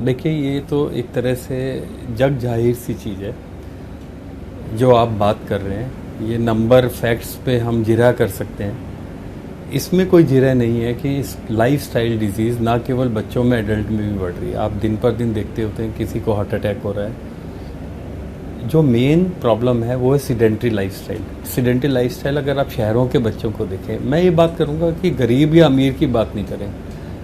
देखिए, ये तो एक तरह से जग जाहिर सी चीज़ है जो आप बात कर रहे हैं। ये नंबर फैक्ट्स पे हम जिरा कर सकते हैं। इसमें कोई जिरा नहीं है कि इस लाइफस्टाइल डिजीज़ ना केवल बच्चों में, एडल्ट में भी बढ़ रही है। आप दिन पर दिन देखते होते हैं किसी को हार्ट अटैक हो रहा है। जो मेन प्रॉब्लम है वो है सीडेंट्री लाइफस्टाइल। सीडेंट्री लाइफस्टाइल अगर आप शहरों के बच्चों को देखें, मैं ये बात करूँगा कि गरीब या अमीर की बात नहीं करें,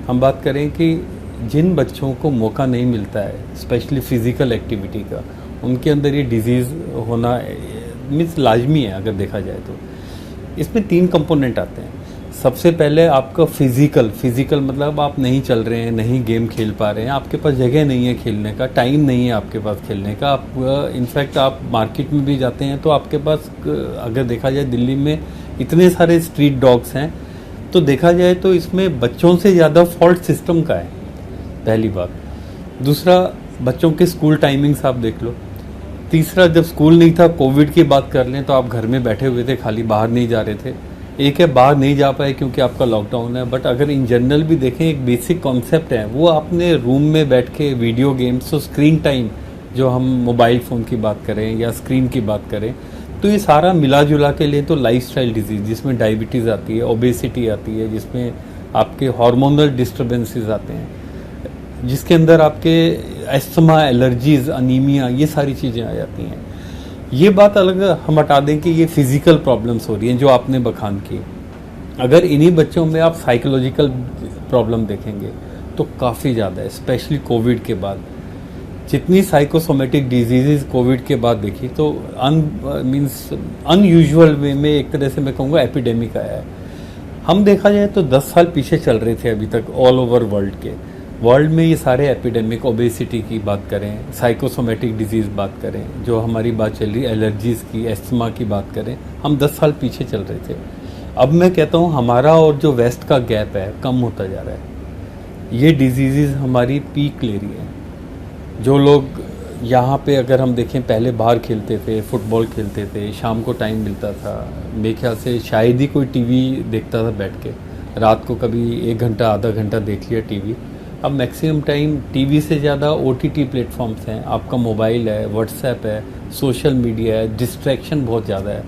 हम बात करें कि जिन बच्चों को मौका नहीं मिलता है स्पेशली फिज़िकल एक्टिविटी का, उनके अंदर ये डिजीज़ होना मीन्स लाजमी है। अगर देखा जाए तो इसमें 3 कंपोनेंट आते हैं। सबसे पहले आपका फिज़िकल मतलब आप नहीं चल रहे हैं, नहीं गेम खेल पा रहे हैं, आपके पास जगह नहीं है खेलने का, टाइम नहीं है आपके पास खेलने का। आप इनफैक्ट आप मार्केट में भी जाते हैं तो आपके पास, अगर देखा जाए दिल्ली में इतने सारे स्ट्रीट डॉग्स हैं, तो देखा जाए तो इसमें बच्चों से ज़्यादा फॉल्ट सिस्टम का है, पहली बात। दूसरा, बच्चों के स्कूल टाइमिंग्स आप देख लो। तीसरा, जब स्कूल नहीं था, कोविड की बात कर लें तो आप घर में बैठे हुए थे, खाली बाहर नहीं जा रहे थे। एक है बाहर नहीं जा पाए क्योंकि आपका लॉकडाउन है, बट अगर इन जनरल भी देखें, एक बेसिक कॉन्सेप्ट है वो आपने रूम में बैठ के वीडियो गेम्स, तो स्क्रीन टाइम जो हम मोबाइल फ़ोन की बात करें या स्क्रीन की बात करें, तो ये सारा मिला जुला के लिए तो लाइफस्टाइल डिजीज़, जिसमें डायबिटीज़ आती है, ओबेसिटी आती है, जिसमें आपके हार्मोनल डिस्टर्बेंसेस आते हैं, जिसके अंदर आपके एस्थमा, एलर्जीज, अनीमिया, ये सारी चीज़ें आ जाती हैं। ये बात अलग हम हटा दें कि ये फिज़िकल प्रॉब्लम्स हो रही हैं जो आपने बखान की। अगर इन्हीं बच्चों में आप साइकोलॉजिकल प्रॉब्लम देखेंगे तो काफ़ी ज़्यादा है, स्पेशली कोविड के बाद। जितनी साइकोसोमेटिक डिजीज़ कोविड के बाद देखी तो अनयूजुअल वे में, एक तरह से मैं कहूँगा, एपिडेमिक आया है। हम देखा जाए तो 10 साल पीछे चल रहे थे अभी तक ऑल ओवर वर्ल्ड में ये सारे एपिडेमिक, ओबेसिटी की बात करें, साइकोसोमेटिक डिजीज़ बात करें, जो हमारी बात चल रही है एलर्जीज़ की, एस्थमा की बात करें, हम 10 साल पीछे चल रहे थे। अब मैं कहता हूँ हमारा और जो वेस्ट का गैप है कम होता जा रहा है। ये डिजीज़ हमारी पीक ले रही है। जो लोग यहाँ पे, अगर हम देखें, पहले बाहर खेलते थे, फुटबॉल खेलते थे, शाम को टाइम मिलता था, मेरे ख्याल से शायद ही कोई टीवी देखता था बैठ के, रात को कभी 1 घंटा आधा घंटा देख लिया टीवी। अब मैक्सिमम टाइम टीवी से ज़्यादा OTT प्लेटफॉर्म्स हैं, आपका मोबाइल है, व्हाट्सएप है, सोशल मीडिया है, डिस्ट्रैक्शन बहुत ज़्यादा है।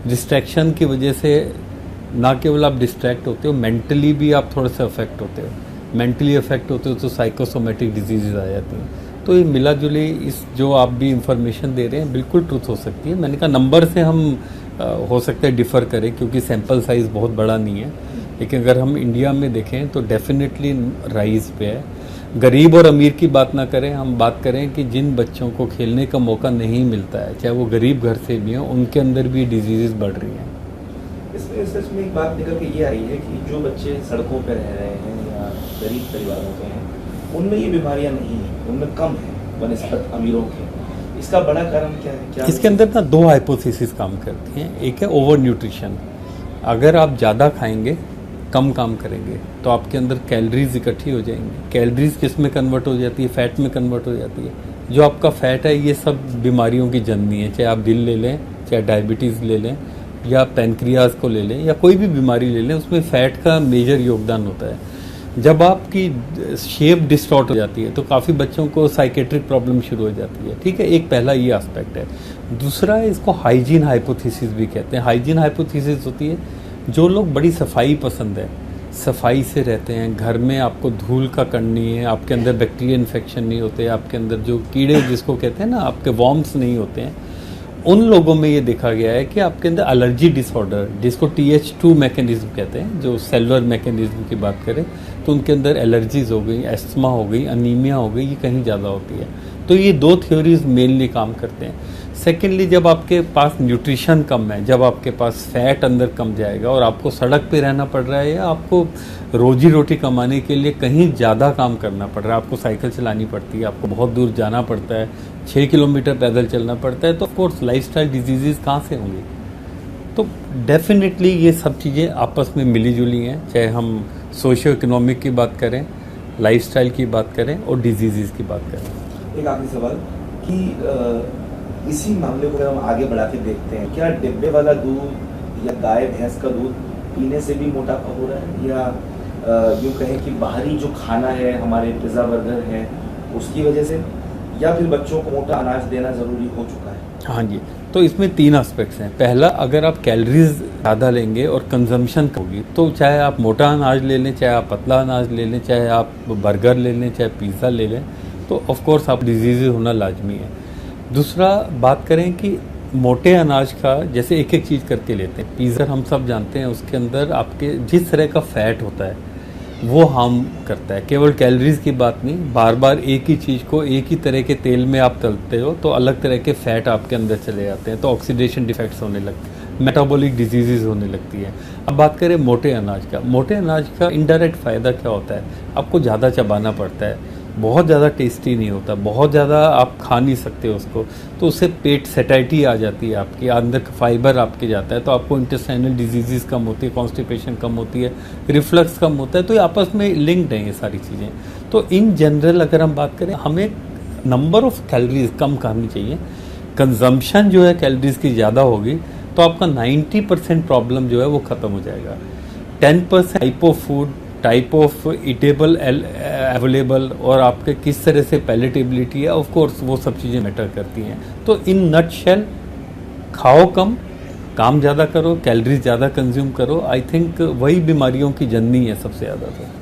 डिस्ट्रैक्शन की वजह से ना केवल आप डिस्ट्रैक्ट होते हो, मेंटली भी आप थोड़ा सा अफेक्ट होते हो। मेंटली अफेक्ट होते हो तो साइकोसोमेटिक डिजीज़ आ जाती हैं। तो ये मिला जुली, इस जो आप भी इंफॉर्मेशन दे रहे हैं बिल्कुल ट्रूथ हो सकती है। मैंने कहा नंबर से हम हो सकता है डिफ़र करें क्योंकि सैंपल साइज़ बहुत बड़ा नहीं है, लेकिन अगर हम इंडिया में देखें तो डेफिनेटली राइज पे है। गरीब और अमीर की बात ना करें, हम बात करें कि जिन बच्चों को खेलने का मौका नहीं मिलता है, चाहे वो गरीब घर से भी हों, उनके अंदर भी डिजीज़ बढ़ रही हैं। इसमें सच में एक बात निकल के ये आई है कि जो बच्चे सड़कों पर रह रहे हैं या गरीब परिवारों के हैं, उनमें ये बीमारियां नहीं हैं, उनमें कम है बनिस्बत अमीरों के। इसका बड़ा कारण क्या है? क्या इसके अंदर ना 2 हाइपोथेसिस काम करती हैं। एक है ओवर न्यूट्रिशन। अगर आप ज़्यादा खाएंगे, कम काम करेंगे, तो आपके अंदर कैलोरीज इकट्ठी हो जाएंगी। कैलोरीज किस में कन्वर्ट हो जाती है? फैट में कन्वर्ट हो जाती है। जो आपका फैट है, ये सब बीमारियों की जननी है। चाहे आप दिल ले लें, चाहे डायबिटीज़ ले लें, या पैनक्रियाज को ले लें, या कोई भी बीमारी ले लें, उसमें फैट का मेजर योगदान होता है। जब आपकी शेप डिस्टॉर्ट हो जाती है तो काफ़ी बच्चों को साइकेट्रिक प्रॉब्लम शुरू हो जाती है। ठीक है, एक पहला ये एस्पेक्ट है। दूसरा, इसको हाइजीन हाइपोथेसिस भी कहते हैं। हाइजीन हाइपोथेसिस होती है जो लोग बड़ी सफाई पसंद है, सफाई से रहते हैं, घर में आपको धूल का कण नहीं है, आपके अंदर बैक्टीरिया इन्फेक्शन नहीं होते, आपके अंदर जो कीड़े जिसको कहते हैं ना, आपके वॉर्म्स नहीं होते हैं, उन लोगों में ये देखा गया है कि आपके अंदर एलर्जी डिसऑर्डर, जिसको TH2 मैकेनिज्म कहते हैं, जो सेलुलर मैकेनिज्म की बात करें तो उनके अंदर एलर्जीज हो गई, एस्थमा हो गई, अनीमिया हो गई, ये कहीं ज़्यादा होती है। तो ये 2 थ्योरीज मेनली काम करते हैं। सेकेंडली, जब आपके पास न्यूट्रिशन कम है, जब आपके पास फैट अंदर कम जाएगा और आपको सड़क पे रहना पड़ रहा है, या आपको रोजी रोटी कमाने के लिए कहीं ज़्यादा काम करना पड़ रहा है, आपको साइकिल चलानी पड़ती है, आपको बहुत दूर जाना पड़ता है, 6 किलोमीटर पैदल चलना पड़ता है, तो ऑफकोर्स लाइफस्टाइल डिजीज़ कहाँ से होंगी? तो डेफिनेटली ये सब चीज़ें आपस में मिली जुली हैं, चाहे हम सोशियो इकोनॉमिक की बात करें, लाइफस्टाइल की बात करें और डिजीज़ की बात करें। एक आखिरी सवाल कि इसी मामले को अगर हम आगे बढ़ा के देखते हैं, क्या डिब्बे वाला दूध या गाय भैंस का दूध पीने से भी मोटापा हो रहा है, या यूँ कहें कि बाहरी जो खाना है, हमारे पिज़्ज़ा बर्गर है, उसकी वजह से, या फिर बच्चों को मोटा अनाज देना ज़रूरी हो चुका है? हाँ जी, तो इसमें 3 एस्पेक्ट्स हैं। पहला, अगर आप कैलोरीज ज़्यादा लेंगे और कंजम्पशन होगी, तो चाहे आप मोटा अनाज ले लें, चाहे आप पतला अनाज ले लें, चाहे आप बर्गर ले लें, चाहे पिज़्ज़ा ले लें, तो ऑफ कोर्स आप डिजीज़ होना लाजमी है। दूसरा, बात करें कि मोटे अनाज का, जैसे एक एक चीज़ करके लेते हैं। पिज़्ज़ा हम सब जानते हैं, उसके अंदर आपके जिस तरह का फैट होता है वो हार्म करता है। केवल कैलोरीज की बात नहीं, बार बार एक ही चीज़ को एक ही तरह के तेल में आप तलते हो तो अलग तरह के फैट आपके अंदर चले जाते हैं, तो ऑक्सीडेशन डिफेक्ट्स होने लगते हैं, मेटाबॉलिक डिजीज़ होने लगती है। अब बात करें मोटे अनाज का। मोटे अनाज का इनडायरेक्ट फ़ायदा क्या होता है? आपको ज़्यादा चबाना पड़ता है, बहुत ज़्यादा टेस्टी नहीं होता, बहुत ज़्यादा आप खा नहीं सकते उसको, तो उससे पेट सेटाइटी आ जाती है, आपकी अंदर फाइबर आपके जाता है, तो आपको इंटेस्टाइनल डिजीज़ कम होती है, कॉन्स्टिपेशन कम होती है, रिफ्लक्स कम होता है। तो ये आपस में लिंक्ड हैं ये सारी चीज़ें। तो इन जनरल अगर हम बात करें, हमें नंबर ऑफ़ कैलोरीज कम करनी चाहिए। कंजम्पशन जो है कैलोरीज की ज़्यादा होगी तो आपका 90% प्रॉब्लम जो है वो ख़त्म हो जाएगा। 10% type of food, type of eatable available और आपके किस तरह से पैलेटेबिलिटी है, ऑफ कोर्स वो सब चीज़ें मैटर करती हैं। तो इन नटशेल, खाओ कम, काम ज़्यादा करो, कैलोरीज ज़्यादा कंज्यूम करो। आई थिंक वही बीमारियों की जननी है सबसे ज़्यादा। तो